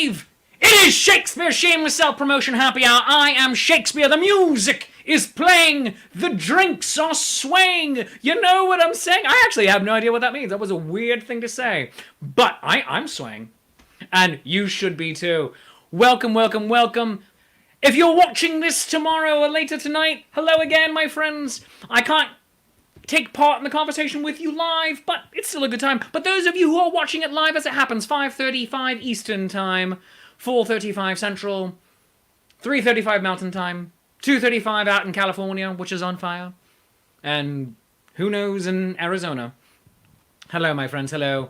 live! It is Shakespeare Shameless Self-Promotion Happy Hour. I am Shakespeare. The music is playing. The drinks are swaying. You know what I'm saying? I actually have no idea what that means. That was a weird thing to say. But I'm swaying. And you should be too. Welcome, welcome, welcome. If you're watching this tomorrow or later tonight, hello again, my friends. I can't take part in the conversation with you live, but it's still a good time. But those of you who are watching it live as it happens, 5:35 Eastern Time, 4:35 Central, 3:35 Mountain Time, 2:35 out in California, which is on fire, and who knows in Arizona. Hello, my friends, hello.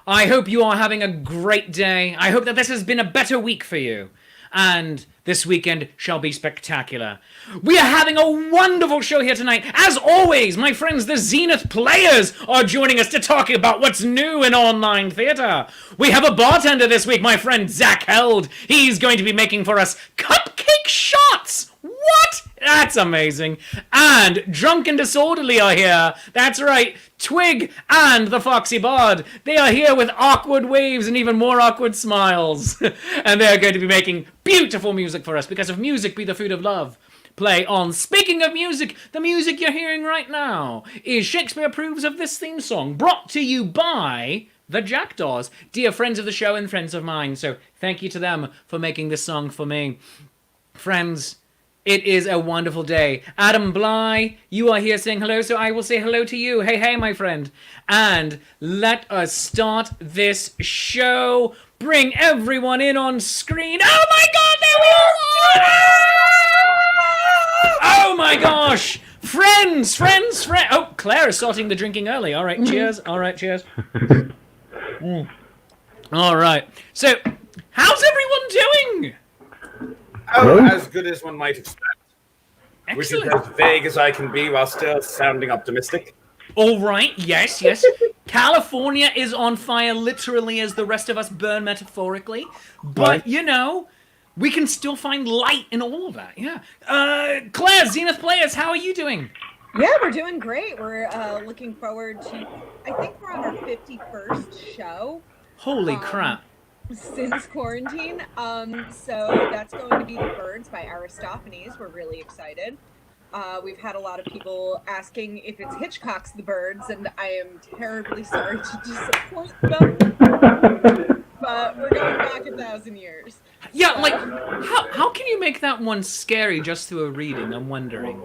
I hope you are having a great day. I hope that this has been a better week for you. And this weekend shall be spectacular. We are having a wonderful show here tonight. As always, my friends, the Zenith Players are joining us to talk about what's new in online theater. We have a bartender this week, my friend Zach Held. He's going to be making for us cupcake shots. What? That's amazing. And Drunk and Disorderly are here. That's right. Twig and the Foxy Bard. They are here with awkward waves and even more awkward smiles. And they're going to be making beautiful music for us because of Music Be the Food of Love. Play on. Speaking of music, the music you're hearing right now is Shakespeare Approves of This theme song, brought to you by the Jackdaws, dear friends of the show and friends of mine. So thank you to them for making this song for me. Friends, it is a wonderful day. Adam Bly, you are here saying hello, so I will say hello to you. Hey, hey, my friend. And let us start this show. Bring everyone in on screen. Oh my God, there we are! Oh my gosh! Friends! Oh, Claire is starting the drinking early. All right, cheers. All right, cheers. All right. So, how's everyone doing? Oh, as good as one might expect. Excellent. Which is as vague as I can be while still sounding optimistic. All right, yes. California is on fire literally as the rest of us burn metaphorically. But, Right. you know, we can still find light in all of that, yeah. Claire, Zenith Players, how are you doing? Yeah, we're doing great. We're looking forward to, I think we're on our 51st show. Holy crap. Since quarantine. So that's going to be The Birds by Aristophanes. We're really excited. We've had a lot of people asking if it's Hitchcock's The Birds, and I am terribly sorry to disappoint them. But we're going back 1,000 years. Yeah, like, how can you make that one scary just through a reading? I'm wondering.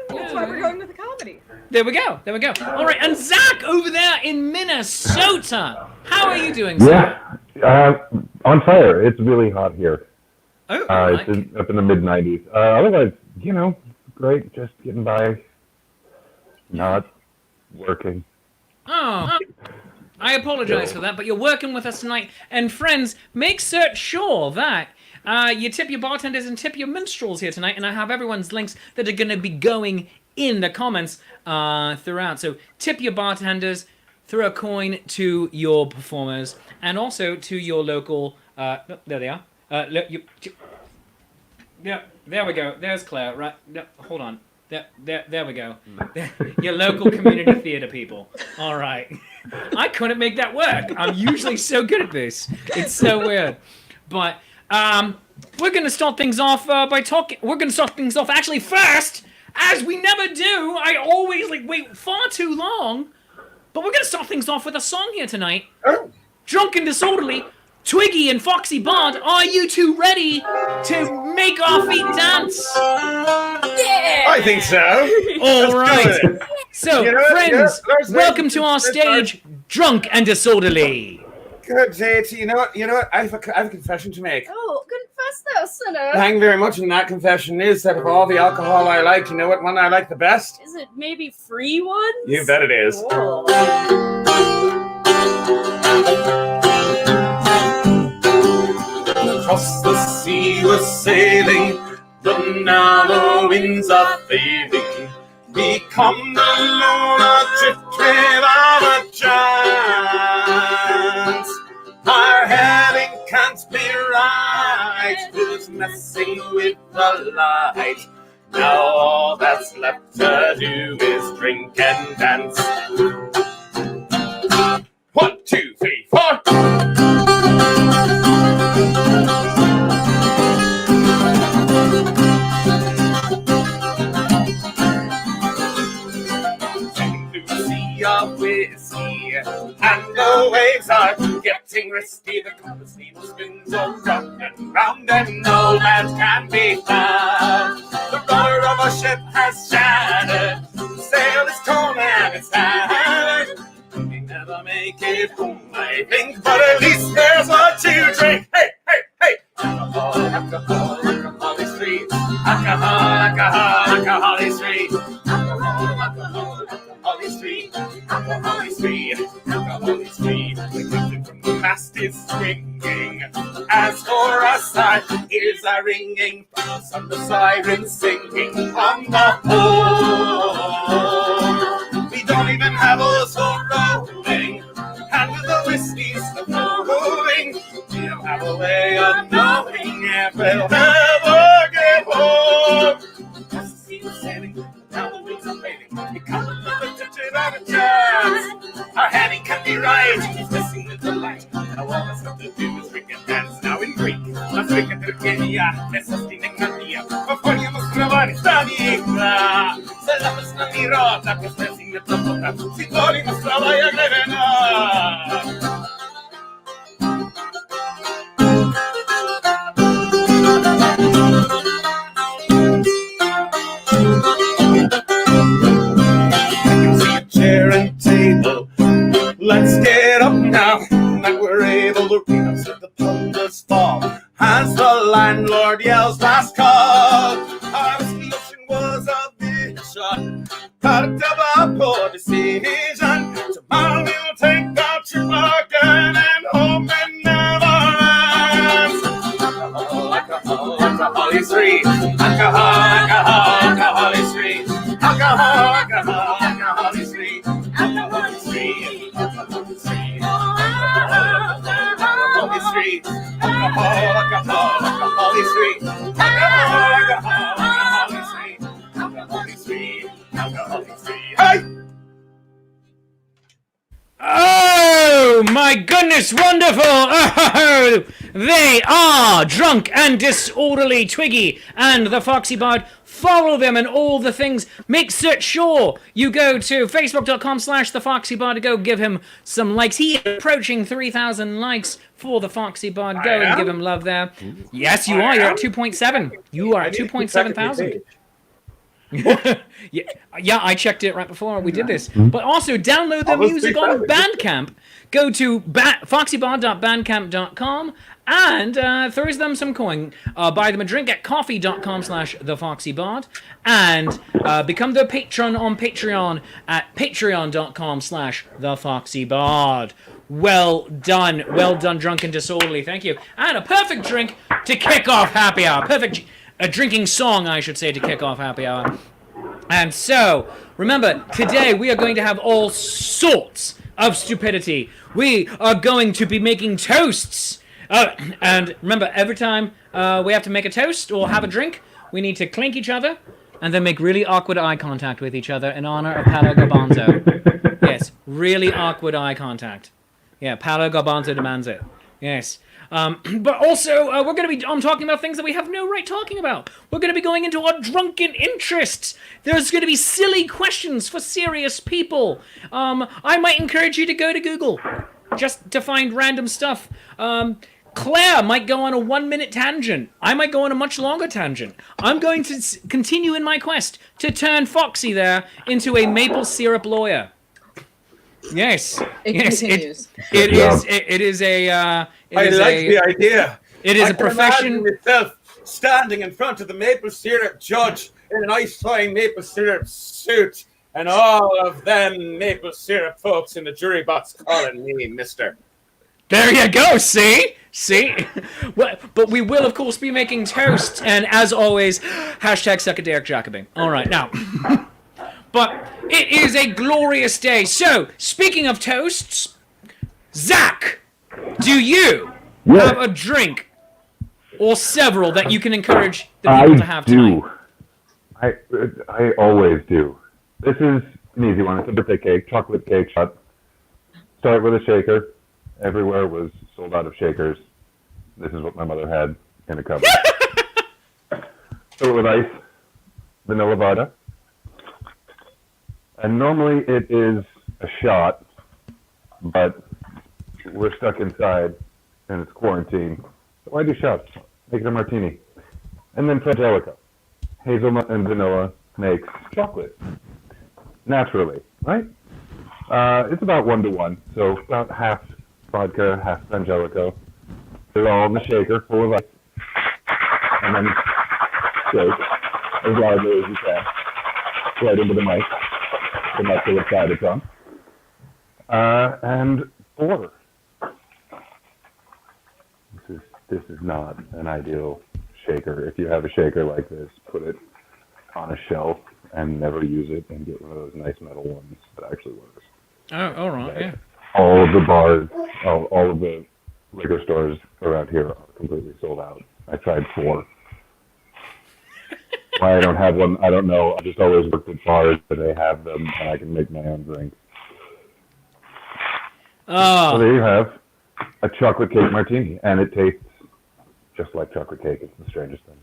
That's why we're going with a comedy. There we go. All right, and Zach over there in Minnesota. How are you doing, Zach? Yeah, on fire. It's really hot here. Oh, it's up in the mid-90s. Otherwise, you know, great. Just getting by. Not working. Oh, I apologize for that, but you're working with us tonight. And friends, make sure that you tip your bartenders and tip your minstrels here tonight. And I have everyone's links that are going to be going in the comments throughout. So tip your bartenders, throw a coin to your performers, and also to your local... there they are. Yeah, there we go. There's Claire. Right. No, hold on. There we go. Your local community theater people. All right. I couldn't make that work. I'm usually so good at this. It's so weird. But we're going to start things off by talking... We're going to start things off actually first, as we never do. I always wait far too long. But we're going to start things off with a song here tonight. Oh. Drunk and Disorderly, Twiggy and Foxy Bard, are you two ready to make our feet dance? Yeah! I think so. All right. So, You know what? friends, Yeah, welcome to our stage, Drunk and Disorderly. Good day to you. Know what? I have a confession to make. Oh, confess thou, sinner. Thank you very much, and that confession is that of all the alcohol I like, you know what one I like the best? Is it maybe free ones? You bet it is. Cool. Across the sea we're sailing, but now the winds are fading. We come alone adrift without a chance. Our heading can't be right, who's messing with the light? Now all that's left to do is drink and dance. 1, 2, 3, 4. of whiskey, and the waves are getting risky. The compass needle spins around and round, and no land can be found. The rudder of our ship has shattered, the sail is torn and it's tattered. We never make it home, I think, but at least there's what to drink. Hey, hey, hey! Alcohol, alcohol, alcohol is free. Alcohol, alcohol, alcohol is free. Alcohol, alcohol, alcohol is free. Alcohol is free. Alcohol is free. The captain from the mast is swinging. As for us, our ears are ringing. From the sun, the sirens singing on the pole. We don't even have oars for rowing, and with the whiskey still flowing, we don't have a way of knowing if we'll ever get home. As the sea is sailing, now the winds are fading, we come another touch it on a chance. Our heading can be right, it's missing with the light. Now all that's left to do is drink and dance. Now in Greek, let's drink it to Kenya, let's sustain a Nadia. Poponiamo scravare sta vita. Se la persona mi rota, questa è signetta tutta. Si torni a stravare a Grevena. Chair and table, let's get up now that we're able to realize that the thunders fall as the landlord yells last call. Our solution was a vision, product of a poor decision. Tomorrow we'll take our trip again and hope it never ends. Alcohol, alcohol, alcohol is free. Alcohol, alcohol, alcohol is free. Alcohol, alcohol, alcohol is free. Alcohol is free. Alcohol is free. Alcohol is free. Alcohol, alcohol, alcohol is free. Alcohol, alcohol, alcohol is free. Alcohol is free. Alcohol is free. Hey! Oh, my goodness, wonderful! Oh, they are Drunk and Disorderly Twiggy and the Foxy Bard. Follow them and all the things. Make sure you go to facebook.com/thefoxybard to go give him some likes. He is approaching 3,000 likes for the Foxy Bard. Go and give him love there. Yes, you are. You're at 2.7. You are at 2.7 thousand. yeah, I checked it right before we did this. But also, download the music on Bandcamp. Go to foxybard.bandcamp.com and throw them some coin. Buy them a drink at coffee.com/thefoxybard and become their patron on Patreon at patreon.com/thefoxybard. Well done, Drunk and Disorderly. Thank you. And a perfect drink to kick off happy hour. A drinking song, I should say, to kick off happy hour. And so, remember, today we are going to have all sorts of stupidity. We are going to be making toasts. And remember, every time we have to make a toast or have a drink, we need to clink each other and then make really awkward eye contact with each other in honor of Paolo Garbanzo. Yes, really awkward eye contact. Yeah, Paolo Garbanzo demands it. Yes. But also, we're going to be talking about things that we have no right talking about. We're going to be going into our drunken interests. There's going to be silly questions for serious people. I might encourage you to go to Google just to find random stuff. Claire might go on a 1-minute tangent. I might go on a much longer tangent. I'm going to continue in my quest to turn Foxy there into a maple syrup lawyer. Yes. It continues. It is a. I like the idea. It is a profession. Myself standing in front of the maple syrup judge in a nice fine maple syrup suit, and all of them maple syrup folks in the jury box calling me Mister. There you go. See. Well, but we will, of course, be making toast, and as always, #suck a Derek Jacobin. All right, now. But it is a glorious day. So, speaking of toasts, Zach, do you have a drink or several that you can encourage the people to have tonight? I always do. This is an easy one. It's a birthday cake, chocolate cake shot. Start with a shaker. Everywhere was sold out of shakers. This is what my mother had in a cupboard. Fill it with ice, vanilla vodka. And normally it is a shot, but we're stuck inside and it's quarantine. So why do shots? Make it a martini. And then Frangelico. Hazelnut and vanilla makes chocolate. Naturally, right? It's about 1-to-1, so about half vodka, half Frangelico. They're all in the shaker, full of ice. And then shake as loudly as you can. Right into the mic. The mic to the side it's on. And pour. This is not an ideal shaker. If you have a shaker like this, put it on a shelf and never use it, and get one of those nice metal ones that actually works. Oh, all right, yeah. All of the bars, all of the liquor stores around here are completely sold out. I tried 4. Why I don't have one, I don't know. I just always looked at bars that they have them, and I can make my own drink. So there you have a chocolate cake martini, and it tastes just like chocolate cake. It's the strangest thing.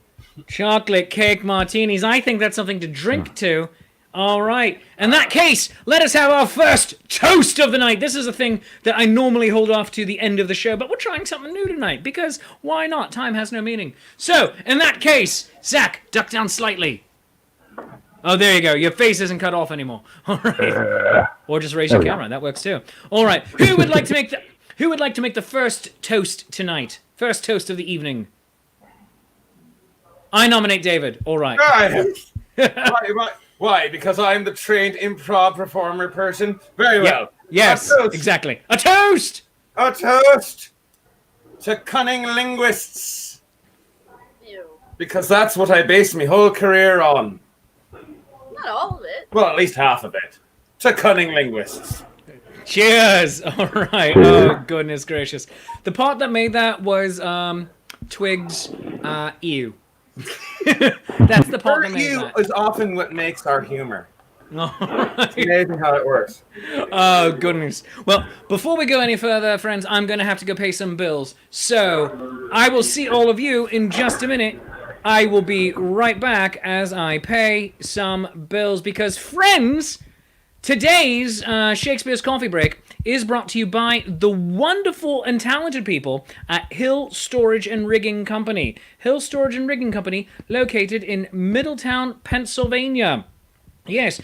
Chocolate cake martinis. I think that's something to drink to. All right. In that case, let us have our first toast of the night. This is a thing that I normally hold off to the end of the show, but we're trying something new tonight because why not? Time has no meaning. So, in that case, Zach, duck down slightly. Oh, there you go. Your face isn't cut off anymore. All right. Or just raise your camera. That works too. All right. Who would like to make the first toast tonight? First toast of the evening. I nominate David. All right. Why? Because I'm the trained improv performer person? Very well. Yes, exactly. A toast! A toast to cunning linguists. Ew. Because that's what I based my whole career on. Not all of it. Well, at least half of it. To cunning linguists. Cheers! All right. Oh, goodness gracious. The part that made that was Twig's ew. That's the part that made ew that. is often what makes our humor. All It's right. amazing how it works. Oh, goodness. Well, before we go any further, friends, I'm going to have to go pay some bills. So, I will see all of you in just a minute. I will be right back as I pay some bills because, friends, today's Shakespeare's Coffee Break is brought to you by the wonderful and talented people at Hill Storage and Rigging Company. Hill Storage and Rigging Company, located in Middletown, Pennsylvania. Yes.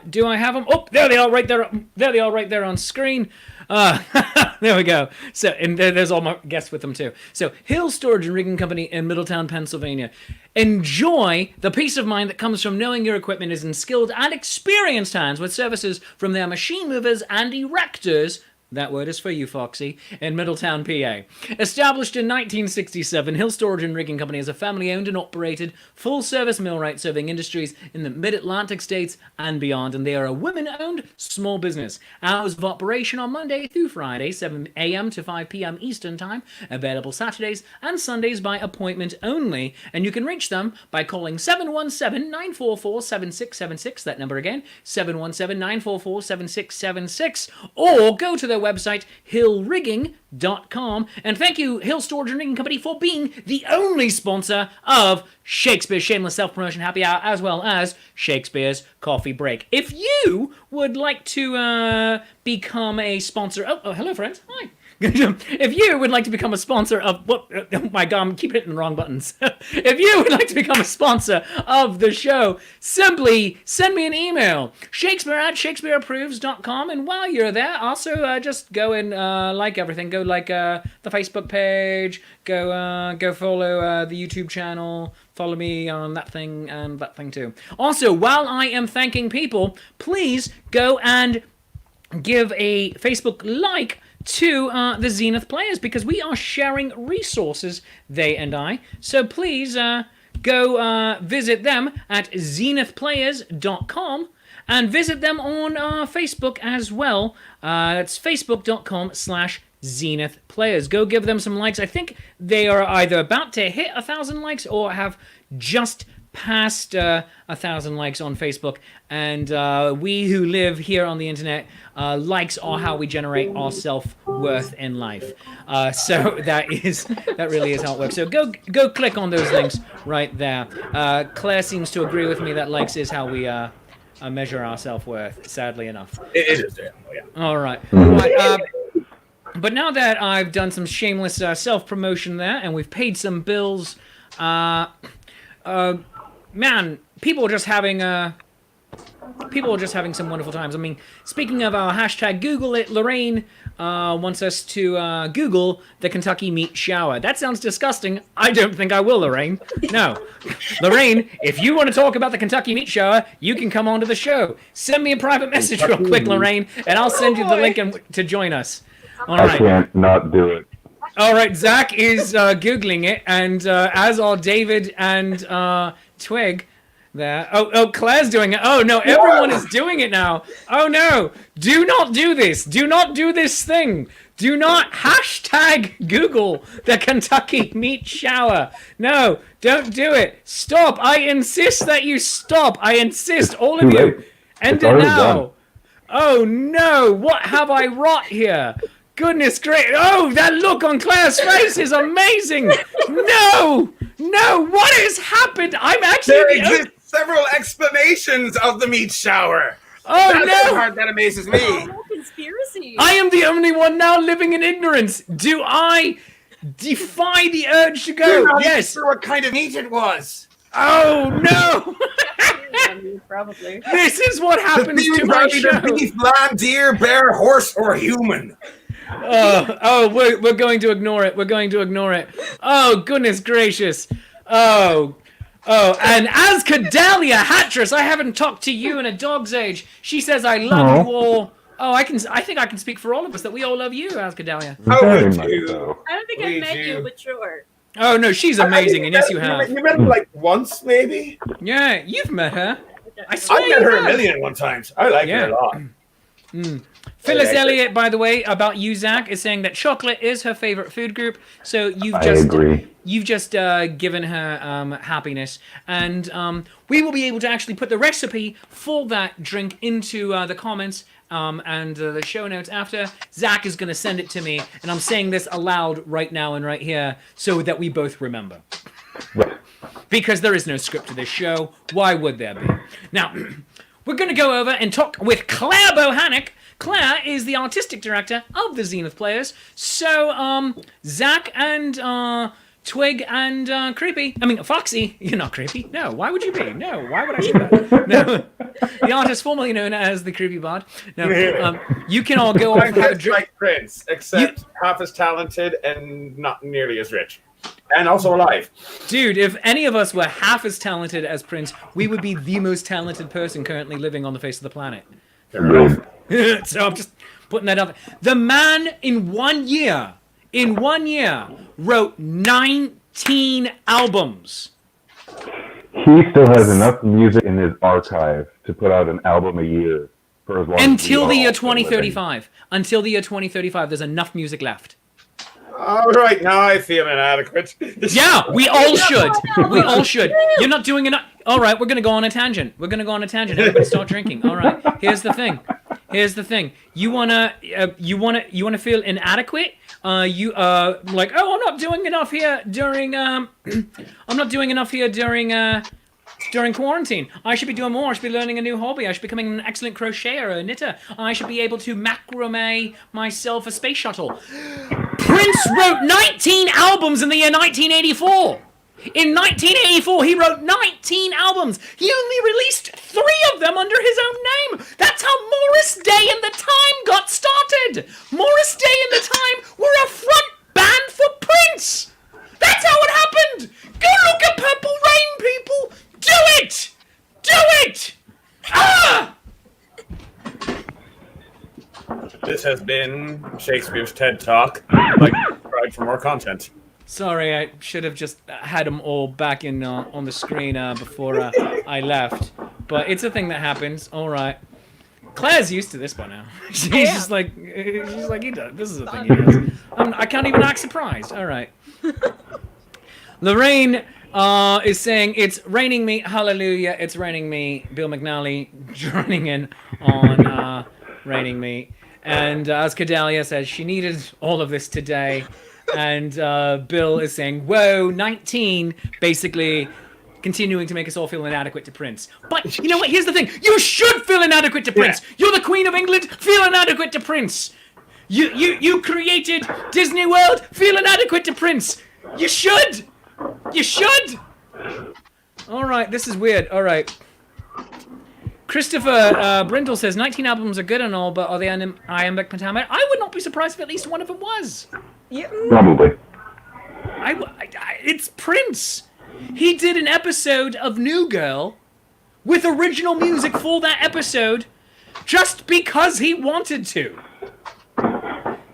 Do I have them? Oh, there they are, right there. There they are, right there on screen. There we go. So, and there's all my guests with them too. So, Hill Storage and Rigging Company in Middletown, Pennsylvania. Enjoy the peace of mind that comes from knowing your equipment is in skilled and experienced hands with services from their machine movers and erectors. That word is for you, Foxy, in Middletown, PA. Established in 1967, Hill Storage and Rigging Company is a family-owned and operated full-service millwright serving industries in the mid-Atlantic states and beyond, and they are a women-owned small business. Hours of operation on Monday through Friday, 7 a.m. to 5 p.m. Eastern Time, available Saturdays and Sundays by appointment only, and you can reach them by calling 717-944-7676, that number again, 717-944-7676, or go to their website, hillrigging.com. And thank you, Hill Storage and Rigging Company, for being the only sponsor of Shakespeare's Shameless Self-Promotion Happy Hour, as well as Shakespeare's Coffee Break. If you would like to become a sponsor... Oh, hello, friends. Hi. If you would like to become a sponsor of... Oh my God, I'm keep hitting the wrong buttons. If you would like to become a sponsor of the show, simply send me an email, shakespeare@shakespeareapproves.com, and while you're there, also just go and like everything. Go like the Facebook page, go follow the YouTube channel, follow me on that thing and that thing too. Also, while I am thanking people, please go and give a Facebook like to the Zenith Players, because we are sharing resources, they and I. So please go visit them at zenithplayers.com and visit them on Facebook as well. It's facebook.com/Zenith Players. Go give them some likes. I think they are either about to hit 1,000 likes or have just past 1,000 likes on Facebook, and we who live here on the internet, likes are how we generate our self-worth in life. So that really is how it works. So go click on those links right there. Claire seems to agree with me that likes is how we measure our self-worth, sadly enough. It is there. Oh, yeah. All right. Right, but now that I've done some shameless self-promotion there, and we've paid some bills, man, people are just having some wonderful times. I mean, speaking of our hashtag Google it, Lorraine wants us to Google the Kentucky meat shower. That sounds disgusting. I don't think I will, Lorraine. No. Lorraine, if you want to talk about the Kentucky meat shower, you can come onto the show. Send me a private message real quick, Lorraine, and I'll send you the link to join us. All right. I can't not do it. All right, Zach is Googling it, and as are David and Twig there. Oh, Claire's doing it. Oh, no, everyone is doing it now. Oh, no. Do not do this. Do not do this thing. Do not hashtag Google the Kentucky meat shower. No, don't do it. Stop. I insist that you stop. I insist, all of you. End it now. Oh, no. What have I wrought here? Goodness gracious. Oh, that look on Claire's face is amazing. No, what has happened? I'm actually... There exist several explanations of the meat shower. Oh, That's no. the part that amazes me. Oh, conspiracy. I am the only one now living in ignorance. Do I defy the urge to go? You're not even Yes. sure what kind of meat it was. Oh, no. Probably. This is what happens to Beef, my either show. beef, lamb, deer, bear, horse, or human. We're going to ignore it. We're going to ignore it. Oh, goodness gracious. Oh, and as Cadelia Hattress, I haven't talked to you in a dog's age. She says I love you all. Oh, I think I can speak for all of us that we all love you, as Cadelia. Very would much you? so. I don't think Would I've met you? you, but sure. Oh, no, she's amazing, and yes, you have. You met her like once, maybe? Yeah, you've met her. I swear I've met you her a have. million and one times. I like her a lot. Phyllis Yeah, Elliott, by the way, about you, Zach, is saying that chocolate is her favorite food group. So I agree. you've just given her happiness, and we will be able to actually put the recipe for that drink into the comments and the show notes after. Zach is going to send it to me, and I'm saying this aloud right now and right here so that we both remember. Right. Because there is no script to this show. Why would there be? Now, we're going to go over and talk with Claire Bohannock. Claire is the artistic director of the Zenith Players. So, Zach and Twig and Foxy. You're not creepy. No, why would you be? No, why would I do that? No. The artist formerly known as the Creepy Bard. No, you can all go off and have a drink. Like Prince, except half as talented and not nearly as rich. And also alive. Dude, if any of us were half as talented as Prince, we would be the most talented person currently living on the face of the planet. Agreed. So I'm just putting that up. The man in 1 year, wrote 19 albums. He still has enough music in his archive to put out an album a year for as long Until as the we year all still living. 2035. Until the year 2035, there's enough music left. All right, now I feel inadequate. Yeah, we all should. We all should. You're not doing enough. All right, we're going to go on a tangent. Everybody start drinking. All right, here's the thing. You wanna feel inadequate? Like, oh, I'm not doing enough here during quarantine. I should be doing more. I should be learning a new hobby. I should be becoming an excellent crocheter or a knitter. I should be able to macrame myself a space shuttle. Prince wrote 19 albums in the year 1984. In 1984, he wrote 19 albums. He only released 3 of them under his own name. That's how Morris Day and the Time got started. Morris Day and the Time were a front band for Prince. That's how it happened. Go look at Purple Rain, people. Do it. Do it. Ah! This has been Shakespeare's TED Talk. Like, subscribe for more content. Sorry, I should have just had them all back in on the screen before I left. But it's a thing that happens. All right. Claire's used to this by now. She's just like, he does. This is a thing he does. I can't even act surprised. All right. Lorraine is saying, it's raining me. Hallelujah. It's raining me. Bill McNally joining in on raining me. And as Cadelia says, she needed all of this today. And Bill is saying, whoa, 19. Basically, continuing to make us all feel inadequate to Prince. But you know what? Here's the thing: you should feel inadequate to Prince. You're the Queen of England. Feel inadequate to Prince. You created Disney World. Feel inadequate to Prince. You should. You should. All right, this is weird. All right. Christopher Brindle says 19 albums are good and all, but are they iambic pentameter? I would not be surprised if at least one of them was. Yeah. Probably. It's Prince. He did an episode of New Girl with original music for that episode just because he wanted to.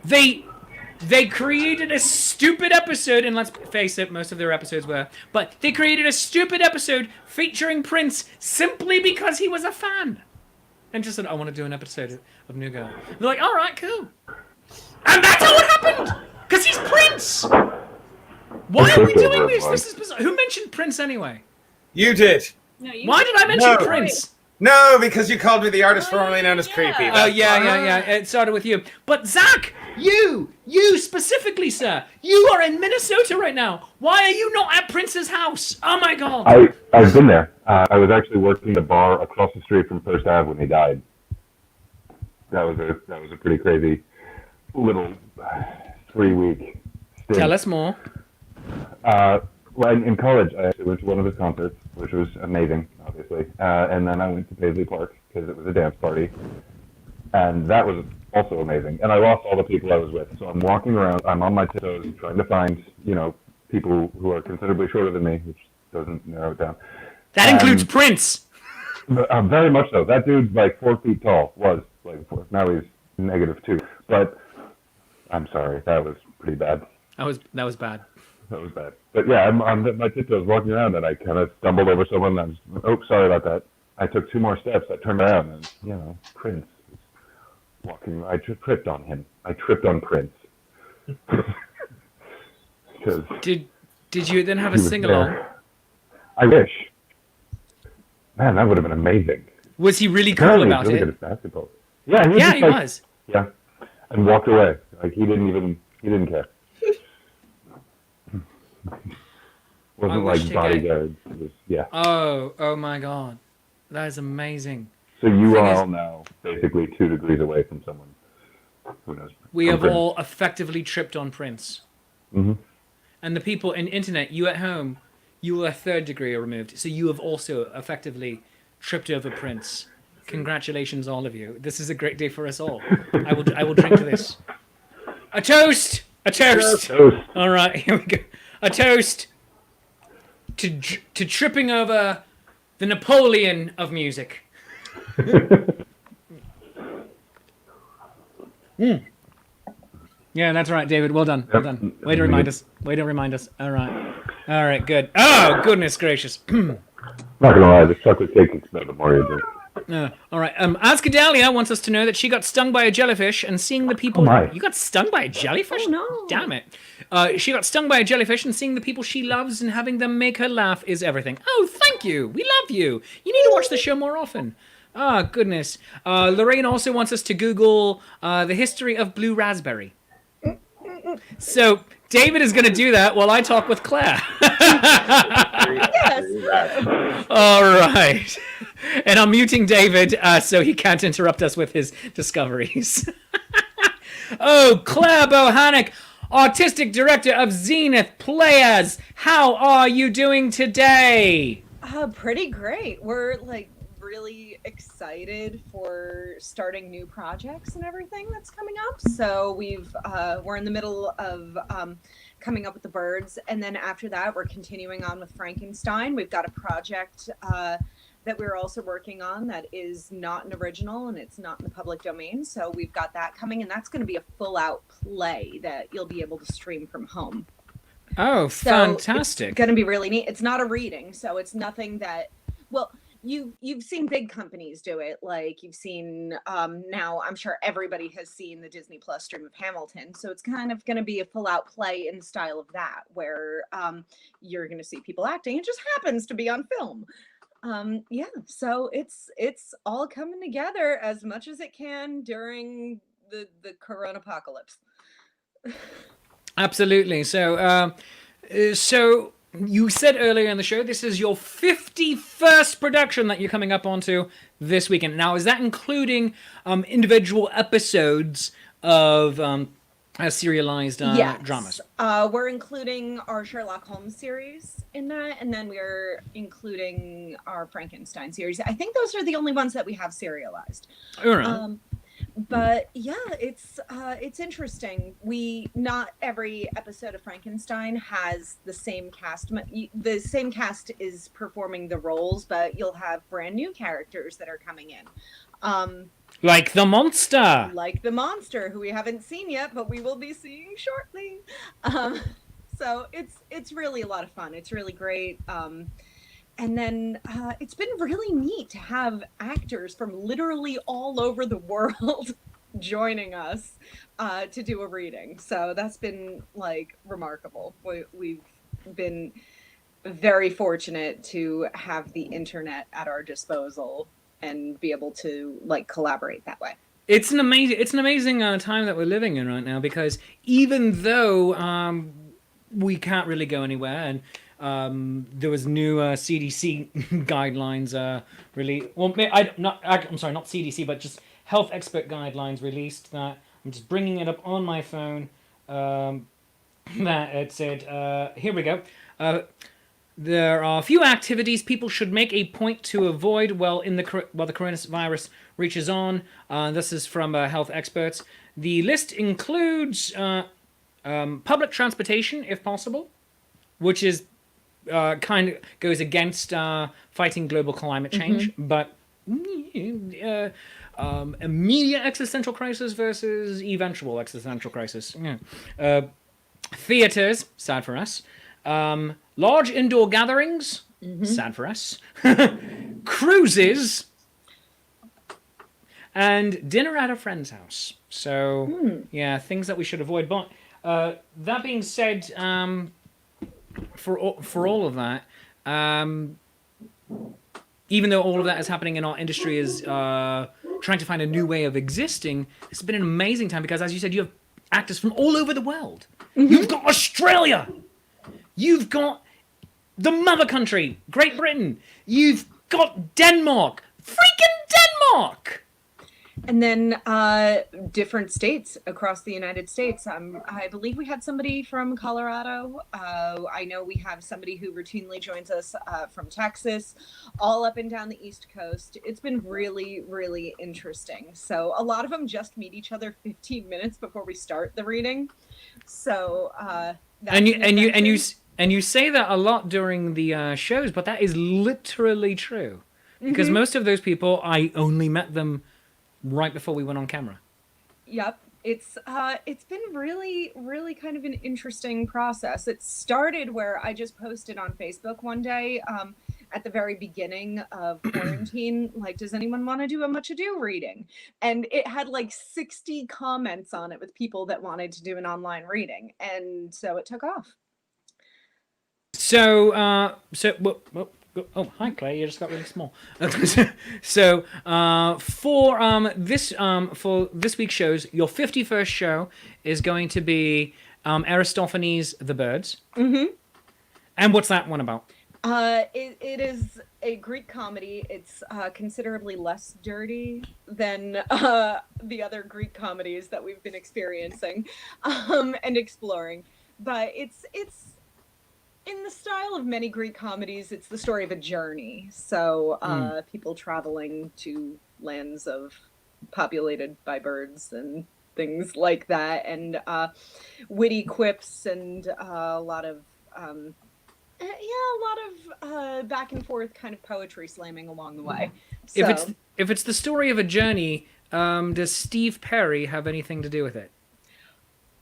They created a stupid episode, and let's face it, most of their episodes were, but they created a stupid episode featuring Prince simply because he was a fan. And just said, I want to do an episode of New Girl. And they're like, all right, cool. And that's how it happened! Because he's Prince! Why are we doing this? This is bizarre. Who mentioned Prince anyway? You did. No, you Why did I mention No. Prince? No, because you called me the artist formerly known as Creepy. Oh, yeah. It started with you. But Zach, you specifically, sir, you are in Minnesota right now. Why are you not at Prince's house? Oh, my God. I've been there. I was actually working the bar across the street from First Ave when he died. That was a pretty crazy little 3-week stint. Tell us more. Well, in college, I actually went to one of his concerts, which was amazing, obviously. And then I went to Paisley Park because it was a dance party. And that was also amazing. And I lost all the people I was with. So I'm walking around, I'm on my tiptoes trying to find, people who are considerably shorter than me, which doesn't narrow it down. That includes Prince. Very much so. That dude's like 4 feet tall, was like 4. Now he's -2. But I'm sorry, that was pretty bad. That was bad. That was bad. But yeah, I'm on my tiptoes walking around, and I kind of stumbled over someone. And I was, sorry about that. I took 2 more steps. I turned around, and Prince was walking. I tripped on him. I tripped on Prince. Did you then have a sing along? I wish. Man, that would have been amazing. Was he really cool Apparently, about he's really it? good at basketball. Yeah, he was. Yeah, just he like, was. Yeah, and walked away. Like he didn't care. Wasn't wish like to bodyguards. It was, yeah. Oh my God. That is amazing. So you Thing are is- all now basically 2 degrees away from someone. Who knows? We From have Prince. all effectively tripped on Prince. Mhm. And the people in internet, you at home, you were 3rd degree removed. So you have also effectively tripped over Prince. Congratulations, all of you. This is a great day for us all. I will drink to this. A toast! A toast! Toast. All right, here we go. A toast to tripping over the Napoleon of music. Yeah, that's right, David. Well done. Well done. Way to remind us. Way to remind us. All right, good. Oh, goodness gracious. Not gonna lie, the chocolate cake is better the more you do. All right. Ascadelia wants us to know that she got stung by a jellyfish and seeing the people. Oh my. You got stung by a jellyfish? Oh, no. Damn it. She got stung by a jellyfish and seeing the people she loves and having them make her laugh is everything. Oh, thank you. We love you. You need to watch the show more often. Ah, goodness. Lorraine also wants us to Google the history of blue raspberry. So David is going to do that while I talk with Claire. Yes. All right. And I'm muting David so he can't interrupt us with his discoveries. Oh, Claire Bohanec, Artistic Director of Zenith Players. How are you doing today? Pretty great. We're really excited for starting new projects and everything that's coming up. So we're in the middle of coming up with the birds, and then after that we're continuing on with Frankenstein. We've got a project that we're also working on that is not an original and it's not in the public domain. So we've got that coming, and that's going to be a full out play that you'll be able to stream from home. Oh, So fantastic. It's going to be really neat. It's not a reading, so it's nothing that, well, you've seen big companies do it. Like you've seen now, I'm sure everybody has seen the Disney Plus stream of Hamilton. So it's kind of going to be a full out play in the style of that, where you're going to see people acting. It just happens to be on film. Yeah, so it's all coming together as much as it can during the Corona apocalypse. Absolutely. So you said earlier in the show this is your 51st production that you're coming up onto this weekend. Now, is that including individual episodes of serialized dramas? We're including our Sherlock Holmes series in that, and then we're including our Frankenstein series. I think those are the only ones that we have serialized. All right. But yeah, it's interesting. Not every episode of Frankenstein has the same cast. The same cast is performing the roles, but you'll have brand new characters that are coming in. Like the monster. Like the monster, who we haven't seen yet, but we will be seeing shortly. So it's really a lot of fun. It's really great. And then it's been really neat to have actors from literally all over the world joining us to do a reading. So that's been like remarkable. We've been very fortunate to have the internet at our disposal and be able to like collaborate that way. It's an amazing time that we're living in right now, because even though we can't really go anywhere, and there was new CDC guidelines released. Well, I'm sorry, not CDC, but just health expert guidelines released. That I'm just bringing it up on my phone. That it said, here we go. There are a few activities people should make a point to avoid while the coronavirus reaches on. This is from health experts. The list includes public transportation, if possible, which is kind of goes against fighting global climate change, but immediate existential crisis versus eventual existential crisis. Yeah. Theaters, sad for us. Large indoor gatherings, sad for us. Cruises, and dinner at a friend's house. So, yeah, things that we should avoid. But that being said, for all of that, even though all of that is happening in our industry is trying to find a new way of existing, it's been an amazing time because, as you said, you have actors from all over the world. You've got Australia. You've got the mother country, Great Britain. You've got Denmark. Freaking Denmark! And then different states across the United States. I believe we had somebody from Colorado. I know we have somebody who routinely joins us from Texas, all up and down the East Coast. It's been really, really interesting. So a lot of them just meet each other 15 minutes before we start the reading. So and you say that a lot during the shows, but that is literally true because most of those people, I only met them right before we went on camera. Yep. It's been really, really kind of an interesting process. It started where I just posted on Facebook one day at the very beginning of quarantine, like, does anyone want to do a much ado reading? And it had like 60 comments on it with people that wanted to do an online reading. And so it took off. So, oh, hi Clay, you just got really small. So, for this week's shows, your 51st show is going to be Aristophanes' The Birds. And what's that one about? It is a Greek comedy. It's considerably less dirty than the other Greek comedies that we've been experiencing and exploring. But it's in the style of many Greek comedies. It's the story of a journey. So people traveling to lands populated by birds and things like that, and witty quips and a lot of back and forth kind of poetry slamming along the way. So, if it's the story of a journey, does Steve Perry have anything to do with it?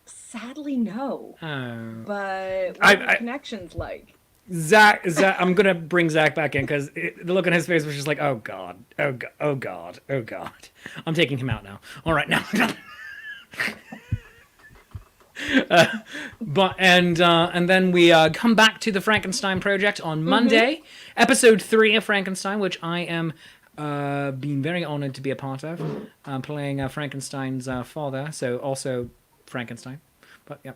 Sadly, no. Oh. But what are the connections like? Zach, I'm gonna bring Zach back in because the look on his face was just like, oh god, oh god, oh god, oh god. I'm taking him out now. All right, now. And then we come back to the Frankenstein project on Monday, episode 3 of Frankenstein, which I am being very honored to be a part of, playing Frankenstein's father, so also Frankenstein. But yeah.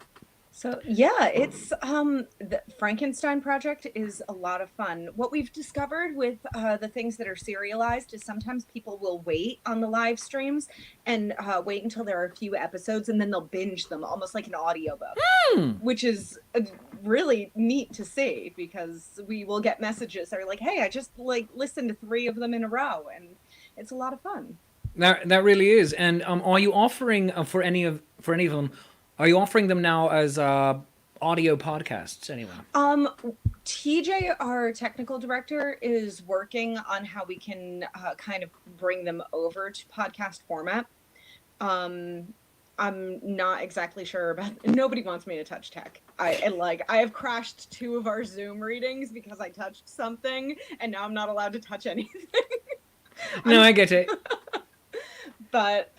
So yeah, it's the Frankenstein project is a lot of fun. What we've discovered with the things that are serialized is sometimes people will wait on the live streams and wait until there are a few episodes and then they'll binge them almost like an audiobook, which is really neat to see because we will get messages that are like, "Hey, I just like listened to 3 of them in a row," and it's a lot of fun. That really is. And are you offering for any of them? Are you offering them now as audio podcasts anyway? TJ, our technical director, is working on how we can kind of bring them over to podcast format. I'm not exactly sure about. Nobody wants me to touch tech. I have crashed 2 of our Zoom readings because I touched something, and now I'm not allowed to touch anything. No, I get it. But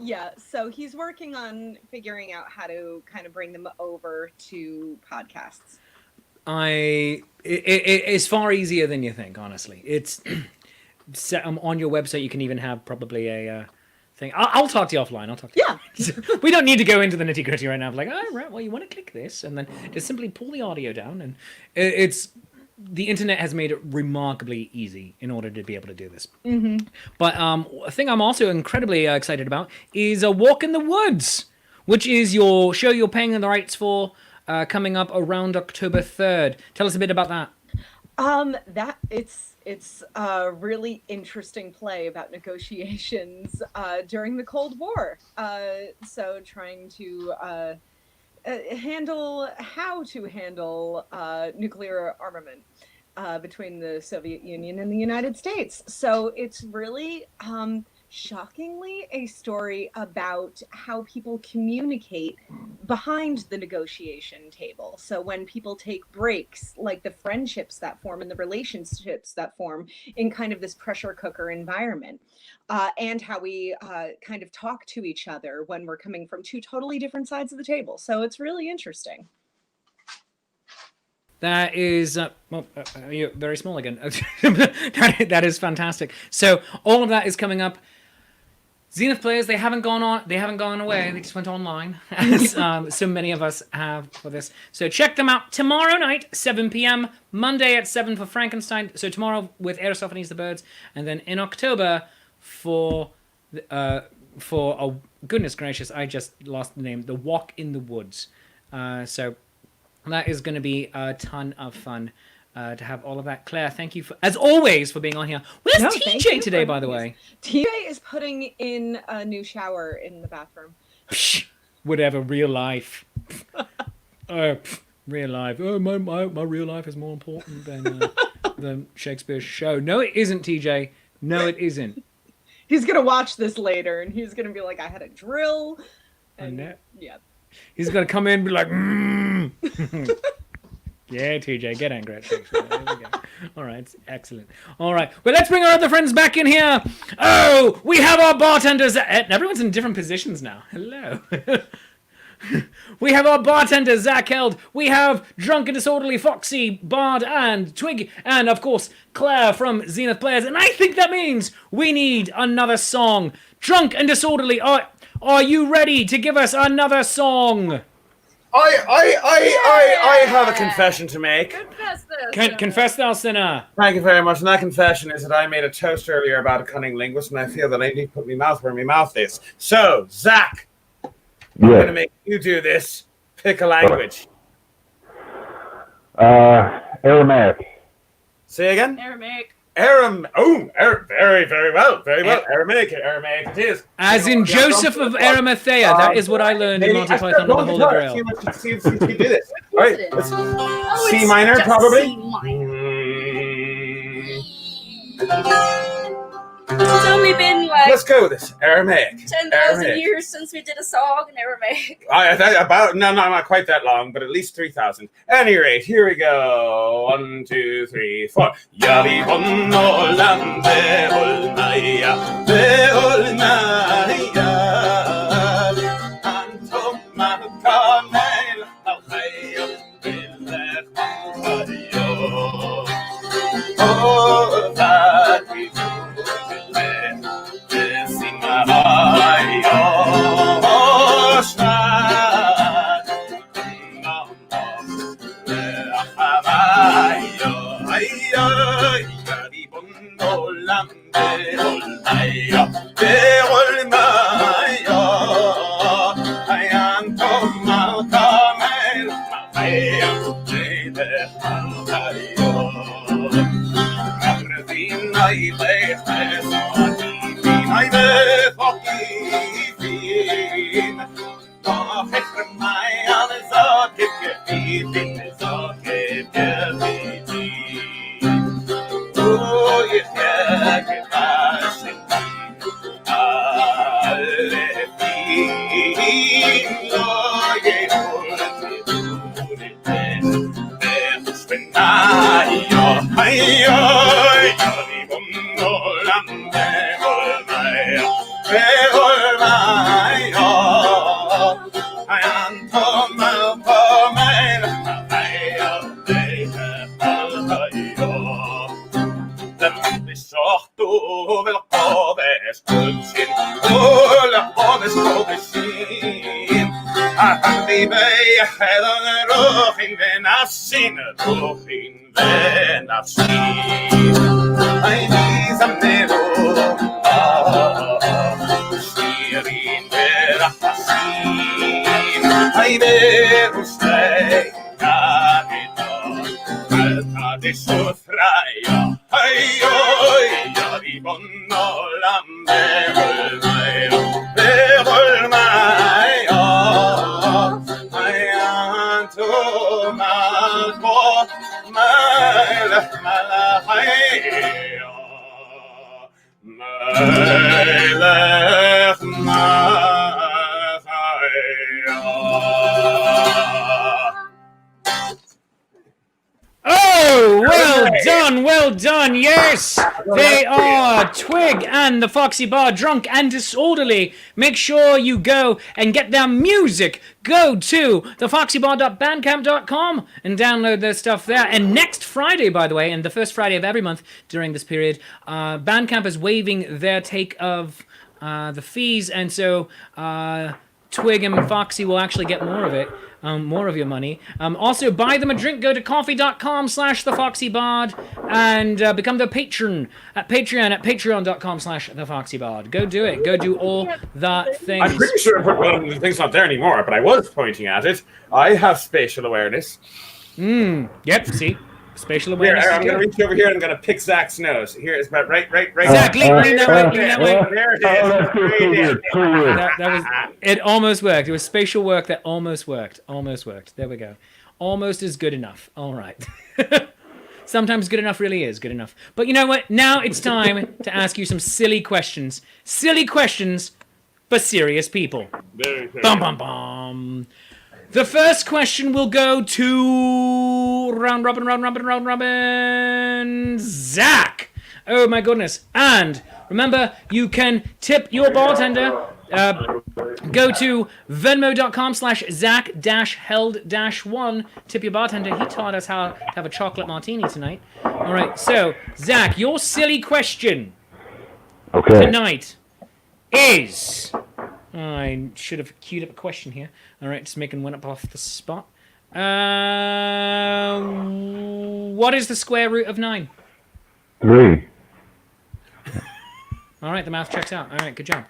yeah, so he's working on figuring out how to kind of bring them over to podcasts. It's far easier than you think, honestly. It's on your website. You can even have probably a thing. I'll talk to you offline. I'll talk to you. We don't need to go into the nitty gritty right now. Like, oh, right, well, you want to click this, and then just simply pull the audio down, and it's. The internet has made it remarkably easy in order to be able to do this. Mm-hmm. But a thing I'm also incredibly excited about is a Walk in the Woods, which is your show you're paying the rights for, coming up around October 3rd. Tell us a bit about that. That it's a really interesting play about negotiations during the Cold War. So trying to handle nuclear armament between the Soviet Union and the United States. So it's really shockingly a story about how people communicate behind the negotiation table. So when people take breaks, like the friendships that form and the relationships that form in kind of this pressure cooker environment, and how we kind of talk to each other when we're coming from 2 totally different sides of the table. So it's really interesting. That is, you're very small again. That is fantastic. So all of that is coming up. Zenith Players, they haven't gone away. They just went online, as so many of us have for this. So check them out tomorrow night, 7 p.m. Monday at 7 for Frankenstein. So tomorrow with Aristophanes the Birds, and then in October for oh goodness gracious, I just lost the name. The Walk in the Woods. So that is going to be a ton of fun. To have all of that. Claire, thank you, as always, for being on here. Where's TJ today, by the way? TJ is putting in a new shower in the bathroom. Psh, whatever, real life. Real life. Oh, my real life is more important than Shakespeare's show. No, it isn't, TJ. No, it isn't. He's going to watch this later, and he's going to be like, I had a drill. And, yeah. He's going to come in and be like, Yeah, TJ, get angry at Shakespeare. There we go. All right, excellent. All right, well, let's bring our other friends back in here. Oh, we have our bartenders. Everyone's in different positions now. Hello. We have our bartender, Zach Held. We have Drunk and Disorderly Foxy, Bard, and Twig. And, of course, Claire from Zenith Players. And I think that means we need another song. Drunk and Disorderly, are you ready to give us another song? I have a confession to make. Confess this. Confess thou, sinner. Thank you very much. And that confession is that I made a toast earlier about a cunning linguist, and I feel that I need to put my mouth where my mouth is. So, Zach, I'm going to make you do this. Pick a language. Aramaic. Say again? Aramaic. Very, very well. Very well. Aramaic it is. As in Joseph of Arimathea. That is what I learned in Monty Python and the Holy Grail. See if we do this. All right. C minor, probably. C minor. It's only been like Let's go with this. Aramaic. 10,000 years since we did a song in Aramaic. Not quite that long, but at least 3,000. Any rate, here we go. 1, 2, 3, 4. Yari bonno lande olnaya, olnaya. Anto makamel alhayo billet ayo. Oh, that we do. fin. Och efter mig alla saker gefin, saker gefin. Och jag varsin alle fin. Och jag Well done, yes! They are Twig and the Foxy Bard, drunk and disorderly. Make sure you go and get their music. Go to thefoxybard.bandcamp.com and download their stuff there. And next Friday, by the way, and the first Friday of every month during this period, Bandcamp is waiving their take of the fees, and so Twig and Foxy will actually get more of it. More of your money. Also, buy them a drink. Go to coffee.com/thefoxybard and become their patron at patreon.com/thefoxybard. Go do it. Go do all the things. I'm pretty sure the thing's not there anymore, but I was pointing at it. I have spatial awareness. Yep, see? Spatial awareness. Here, I'm going to reach over here and I'm going to pick Zach's nose. Here, it's right. Zach, lean that way. There it is. That was, it almost worked. It was spatial work that almost worked. There we go. Almost is good enough. All right. Sometimes good enough really is good enough. But you know what? Now it's time to ask you some silly questions. Silly questions for serious people. Bum, bum, bum. The first question will go to round robin, Zach. Oh my goodness. And remember, you can tip your bartender. Go to venmo.com/Zach-held-1. Tip your bartender. He taught us how to have a chocolate martini tonight. All right, so Zach, your silly question tonight is... I should have queued up a question here. All right, just making one up off the spot. What is the square root of 9? 3. All right, the math checks out. All right, good job.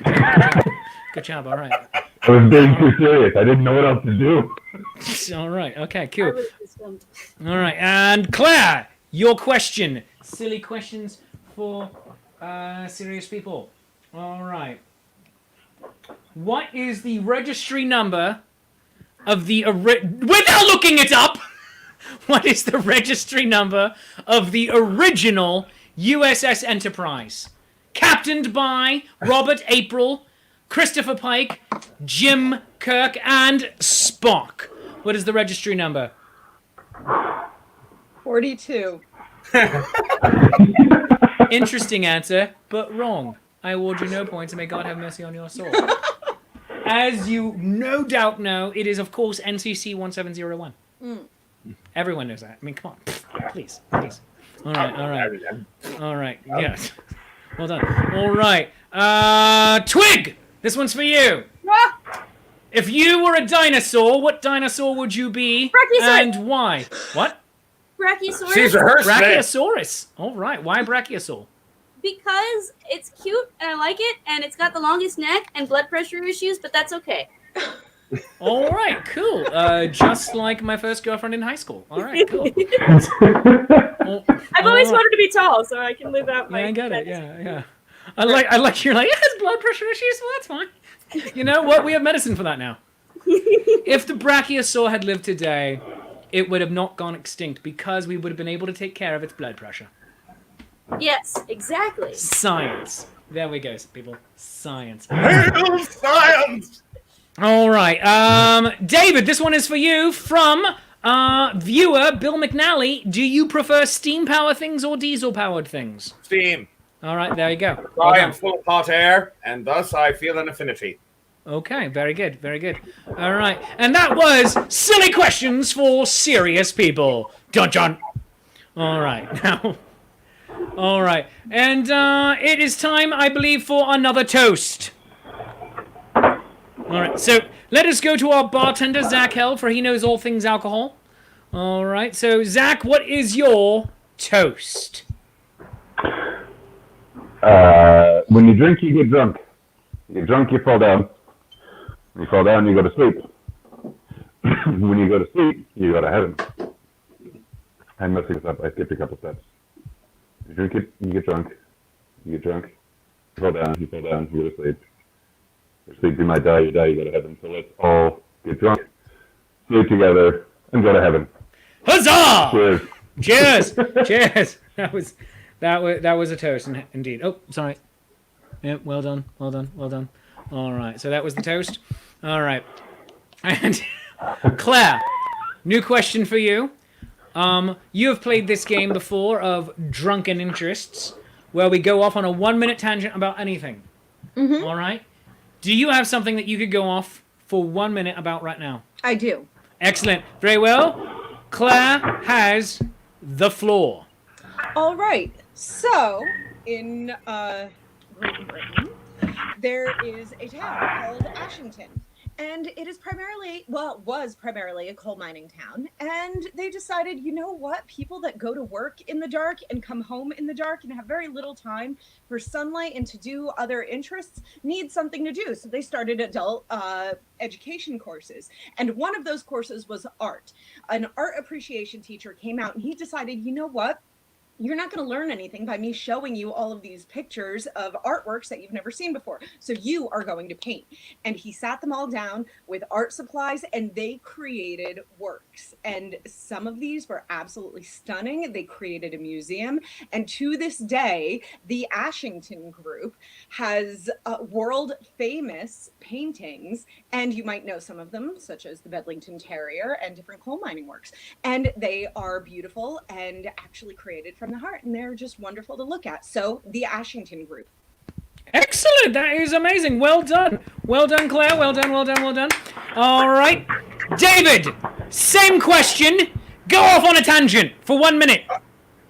Good job, all right. I was being too serious. I didn't know what else to do. All right, okay, cool. All right, and Claire, your question. Silly questions for serious people. All right. What is the registry number of the... Without looking it up! What is the registry number of the original USS Enterprise? Captained by Robert April, Christopher Pike, Jim Kirk, and Spock. What is the registry number? 42. Interesting answer, but wrong. I award you no points and may God have mercy on your soul. As you no doubt know, it is, of course, NCC 1701. Everyone knows that. I mean, come on. Please. All right. Yes. Well done. All right. Twig! This one's for you. If you were a dinosaur, what dinosaur would you be? Brachiosaurus. And why? What? Brachiosaurus. She's a hearse. Brachiosaurus. All right. Why Brachiosaur? Because it's cute and I like it, and it's got the longest neck and blood pressure issues, but that's okay. All right, cool. Just like my first girlfriend in high school. All right, cool. I've always wanted to be tall, so I can live out my... Yeah, I got it. Yeah. I like you're like, it has blood pressure issues, well, that's fine. You know what? We have medicine for that now. If the brachiosaur had lived today, it would have not gone extinct because we would have been able to take care of its blood pressure. Yes, exactly. Science. There we go, people. Science. Hail science! All right. David, this one is for you from viewer Bill McNally. Do you prefer steam-powered things or diesel-powered things? Steam. All right, there you go. I am full of hot air, and thus I feel an affinity. Okay, very good, very good. All right, and that was silly questions for serious people. Dun dun. All right, now. All right, and it is time, I believe, for another toast. All right, so let us go to our bartender, Zach Hell, for he knows all things alcohol. All right, so Zach, what is your toast? When you drink, you get drunk. You get drunk, you fall down. When you fall down, you go to sleep. When you go to sleep, you go to heaven. I'm messing this up. I skipped a couple steps. You drink it, you get drunk. You get drunk. You fall down, you go to sleep. You sleep, you might die, you go to heaven. So let's all get drunk, sleep together, and go to heaven. Huzzah! Cheers. Cheers! Cheers! That was a toast, indeed. Oh, sorry. Yeah, well done. All right, so that was the toast. All right. And Claire, new question for you. You have played this game before of Drunken Interests, where we go off on a 1-minute tangent about anything. Mm-hmm. All right? Do you have something that you could go off for 1 minute about right now? I do. Excellent. Very well. Claire has the floor. All right. So, in Great Britain, there is a town called Ashington. And it is was primarily a coal mining town. And they decided, you know what? People that go to work in the dark and come home in the dark and have very little time for sunlight and to do other interests need something to do. So they started adult education courses. And one of those courses was art. An art appreciation teacher came out and he decided, you know what? You're not going to learn anything by me showing you all of these pictures of artworks that you've never seen before. So you are going to paint. And he sat them all down with art supplies and they created works. And some of these were absolutely stunning. They created a museum. And to this day, the Ashington group has world famous paintings. And you might know some of them, such as the Bedlington Terrier and different coal mining works. And they are beautiful and actually created from the heart, and they're just wonderful to look at. So, the Ashington group. Excellent. That is amazing. Well done. Well done, Claire. Well done. All right. David, same question. Go off on a tangent for 1 minute.